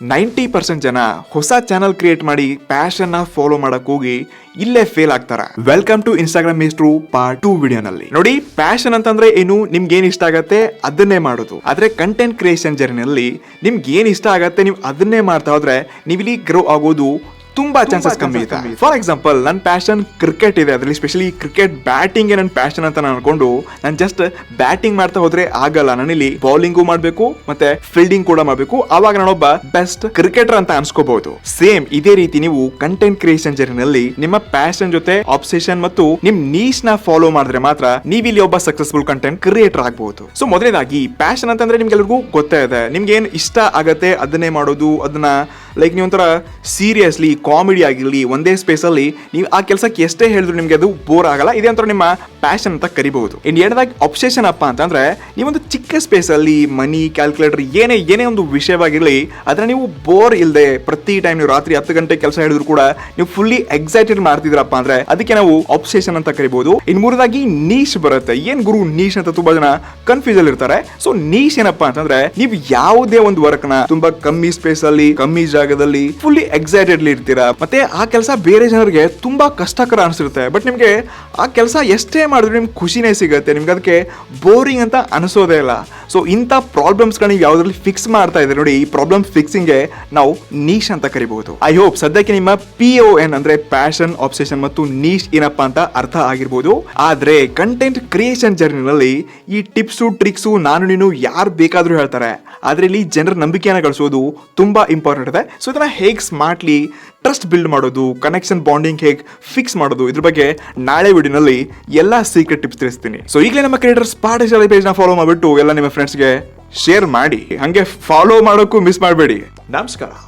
90% ಜನ ಹೊಸ channel create ಮಾಡಿ ಪ್ಯಾಷನ್ ನ ಫಾಲೋ ಮಾಡಕ್ ಹೋಗಿ ಇಲ್ಲೇ ಫೇಲ್ ಆಗ್ತಾರ. ವೆಲ್ಕಮ್ ಟು ಇನ್ಸ್ಟಾಗ್ರಾಮ್ ಮಿಸ್ಟ್ರು ಪಾರ್ಟ್ 2 ವಿಡಿಯೋನಲ್ಲಿ. ನೋಡಿ, ಪ್ಯಾಷನ್ ಅಂತಂದ್ರೆ ಏನು, ನಿಮ್ಗೆ ಏನ್ ಇಷ್ಟ ಆಗತ್ತೆ ಅದನ್ನೇ ಮಾಡೋದು. ಆದ್ರೆ ಕಂಟೆಂಟ್ ಕ್ರಿಯೇಷನ್ ಜರ್ನಿಯಲ್ಲಿ ನಿಮ್ಗೆ ಏನ್ ಇಷ್ಟ ಆಗತ್ತೆ ನೀವು ಅದನ್ನೇ ಮಾಡ್ತಾ ಹೋದ್ರೆ ನೀವಿಲ್ಲಿ ಗ್ರೋ ಆಗೋದು ತುಂಬಾ ಚಾನ್ಸಸ್ ಕಮ್ಮಿ ಇದೆ. ಫಾರ್ ಎಕ್ಸಾಂಪಲ್, ನನ್ನ ಪ್ಯಾಷನ್ ಕ್ರಿಕೆಟ್ ಇದೆ, ಅದರಲ್ಲಿ ಸ್ಪೆಷಲಿ ಕ್ರಿಕೆಟ್ ಬ್ಯಾಟಿಂಗ್ ನನ್ನ ಪ್ಯಾಷನ್ ಅಂತ ನಾನು ಅನ್ಕೊಂಡು ನಾನು ಜಸ್ಟ್ ಬ್ಯಾಟಿಂಗ್ ಮಾಡ್ತಾ ಹೋದ್ರೆ ಆಗಲ್ಲ. ನಾನಿಲ್ಲಿ ಬೌಲಿಂಗು ಮಾಡ್ಬೇಕು ಮತ್ತೆ ಫೀಲ್ಡಿಂಗ್ ಕೂಡ ಮಾಡ್ಬೇಕು, ಆವಾಗ ನಾನೊಬ್ಬ ಬೆಸ್ಟ್ ಕ್ರಿಕೆಟರ್ ಅಂತ ಅನ್ಸ್ಕೋಬಹುದು. ಸೇಮ್ ಇದೇ ರೀತಿ ನೀವು ಕಂಟೆಂಟ್ ಕ್ರಿಯೇಷನ್ ಜರ್ನಿನಲ್ಲಿ ನಿಮ್ಮ ಪ್ಯಾಷನ್ ಜೊತೆ ಆಬ್ಸೆಷನ್ ಮತ್ತು ನಿಮ್ ನೀಶ್ ನ ಫಾಲೋ ಮಾಡಿದ್ರೆ ಮಾತ್ರ ನೀವಿಲ್ಲಿ ಒಬ್ಬ ಸಕ್ಸಸ್ಫುಲ್ ಕಂಟೆಂಟ್ ಕ್ರಿಯೇಟರ್ ಆಗಬಹುದು. ಸೊ ಮೊದಲನೇದಾಗಿ ಪ್ಯಾಷನ್ ಅಂತಂದ್ರೆ ನಿಮ್ಗೆಲ್ರಿಗೂ ಗೊತ್ತೇ ಇದೆ, ನಿಮ್ಗೆ ಏನ್ ಇಷ್ಟ ಆಗತ್ತೆ ಅದನ್ನೇ ಮಾಡೋದು. ಅದನ್ನ ಲೈಕ್ ನೀವು ಒಂಥರ ಸೀರಿಯಸ್ಲಿ ಕಾಮಿಡಿ ಆಗಿರಲಿ ಒಂದೇ ಸ್ಪೇಸ್ ಅಲ್ಲಿ ನೀವು ಆ ಕೆಲಸಕ್ಕೆ ಎಷ್ಟೇ ಹೇಳಿದ್ರು ನಿಮ್ಗೆ ಅದು ಬೋರ್ ಆಗಲ್ಲ. ಇದೇ ಅಂತ ನಿಮ್ಮ ಪ್ಯಾಷನ್ ಅಂತ ಕರಿಬಹುದು. ಇನ್ನು ಎರಡದಾಗಿ ಅಬ್ಸೆಷನ್ ಅಪ್ಪ ಅಂತಂದ್ರೆ ನೀವೊಂದು ಚಿಕ್ಕ ಸ್ಪೇಸ್ ಅಲ್ಲಿ ಮನಿ, ಕ್ಯಾಲ್ಕುಲೇಟರ್ ಏನೇ ಒಂದು ವಿಷಯವಾಗಿರ್ಲಿ ಅದನ್ನ ನೀವು ಬೋರ್ ಇಲ್ಲದೆ ಪ್ರತಿ ಟೈಮ್ ನೀವು ರಾತ್ರಿ 10 ಗಂಟೆ ಕೆಲಸ ಹೇಳಿದ್ರು ಕೂಡ ನೀವು ಫುಲ್ಲಿ ಎಕ್ಸೈಟೆಡ್ ಮಾಡ್ತಿದ್ರಪ್ಪ ಅಂದ್ರೆ ಅದಕ್ಕೆ ನಾವು ಅಬ್ಸೆಷನ್ ಅಂತ ಕರಿಬಹುದು. ಇನ್ನು ಮೂರದಾಗಿ ನೀಶ್ ಬರುತ್ತೆ. ಏನ್ ಗುರು ನೀಶ್ ಅಂತ ತುಂಬಾ ಜನ ಕನ್ಫ್ಯೂಸ್ ಅಲ್ಲಿ ಇರ್ತಾರೆ. ಸೊ ನೀಶ್ ಏನಪ್ಪಾ ಅಂತಂದ್ರೆ ನೀವು ಯಾವುದೇ ಒಂದು ವರ್ಕ್ ನ ತುಂಬಾ ಕಮ್ಮಿ ಸ್ಪೇಸ್ ಅಲ್ಲಿ ಕಮ್ಮಿ ಜಾಗದಲ್ಲಿ ಫುಲ್ಲಿ ಎಕ್ಸೈಟೆಡ್ಲಿ ಇರ್ತೀರಾ, ಮತ್ತೆ ಆ ಕೆಲಸ ಬೇರೆ ಜನರಿಗೆ ತುಂಬಾ ಕಷ್ಟಕರ ಅನಿಸಿರುತ್ತೆ. ಬಟ್ ನಿಮ್ಗೆ ಆ ಕೆಲಸ ಎಷ್ಟೇ ಮಾಡಿದ್ರು ನಿಮ್ಗೆ ಖುಷಿನೇ ಸಿಗುತ್ತೆ, ನಿಮ್ಗೆ ಅದಕ್ಕೆ ಬೋರಿಂಗ್ ಅಂತ ಅನಿಸೋದೇ ಇಲ್ಲ. ಸೊ ಇಂಥ ಪ್ರಾಬ್ಲಮ್ಸ್ಗಳನ್ನ ನೀವು ಯಾವ್ದ್ರಲ್ಲಿ ಫಿಕ್ಸ್ ಮಾಡ್ತಾ ಇದ್ರೆ ನೋಡಿ, ಈ ಪ್ರಾಬ್ಲಮ್ ಫಿಕ್ಸಿಂಗ್ಗೆ ನಾವು ನೀಶ್ ಅಂತ ಕರಿಬಹುದು. ಐ ಹೋಪ್ ಸದ್ಯಕ್ಕೆ ನಿಮ್ಮ PON ಅಂದ್ರೆ ಪ್ಯಾಷನ್, ಆಬ್ಸೆಷನ್ ಮತ್ತು ನೀಶ್ ಏನಪ್ಪಾ ಅಂತ ಅರ್ಥ ಆಗಿರ್ಬೋದು. ಆದ್ರೆ ಕಂಟೆಂಟ್ ಕ್ರಿಯೇಷನ್ ಜರ್ನಿನಲ್ಲಿ ಈ ಟಿಪ್ಸು ಟ್ರಿಕ್ಸು ನಾನು ನೀನು ಯಾರು ಬೇಕಾದ್ರೂ ಹೇಳ್ತಾರೆ, ಆದ್ರೆ ಇಲ್ಲಿ ಜನರ ನಂಬಿಕೆಯನ್ನು ಗಳಿಸೋದು ತುಂಬಾ ಇಂಪಾರ್ಟೆಂಟ್ ಇದೆ. ಸೊ ಇದನ್ನ ಹೇಗೆ ಸ್ಮಾರ್ಟ್ಲಿ ಟ್ರಸ್ಟ್ ಬಿಲ್ಡ್ ಮಾಡೋದು, ಕನೆಕ್ಷನ್ ಬಾಂಡಿಂಗ್ ಹೇಗೆ ಫಿಕ್ಸ್ ಮಾಡೋದು, ಇದ್ರ ಬಗ್ಗೆ ನಾಳೆ ವಿಡಿಯೋನಲ್ಲಿ ಎಲ್ಲ ಸೀಕ್ರೆಟ್ ಟಿಪ್ಸ್ ತಿಳಿಸ್ತೀನಿ. ಸೊ ಈಗಲೇ ನಮ್ಮ ಕ್ರಿಯೇಟರ್ಸ್ ಪಾಠಶಾಲೆ ಪೇಜ್ನ ಫಾಲೋ ಮಾಡಿಬಿಟ್ಟು ಎಲ್ಲ ನಿಮ್ಮ ಫ್ರೆಂಡ್ಸ್ಗೆ ಶೇರ್ ಮಾಡಿ, ಹಂಗೆ ಫಾಲೋ ಮಾಡೋಕ್ಕೂ ಮಿಸ್ ಮಾಡಬೇಡಿ. ನಮಸ್ಕಾರ.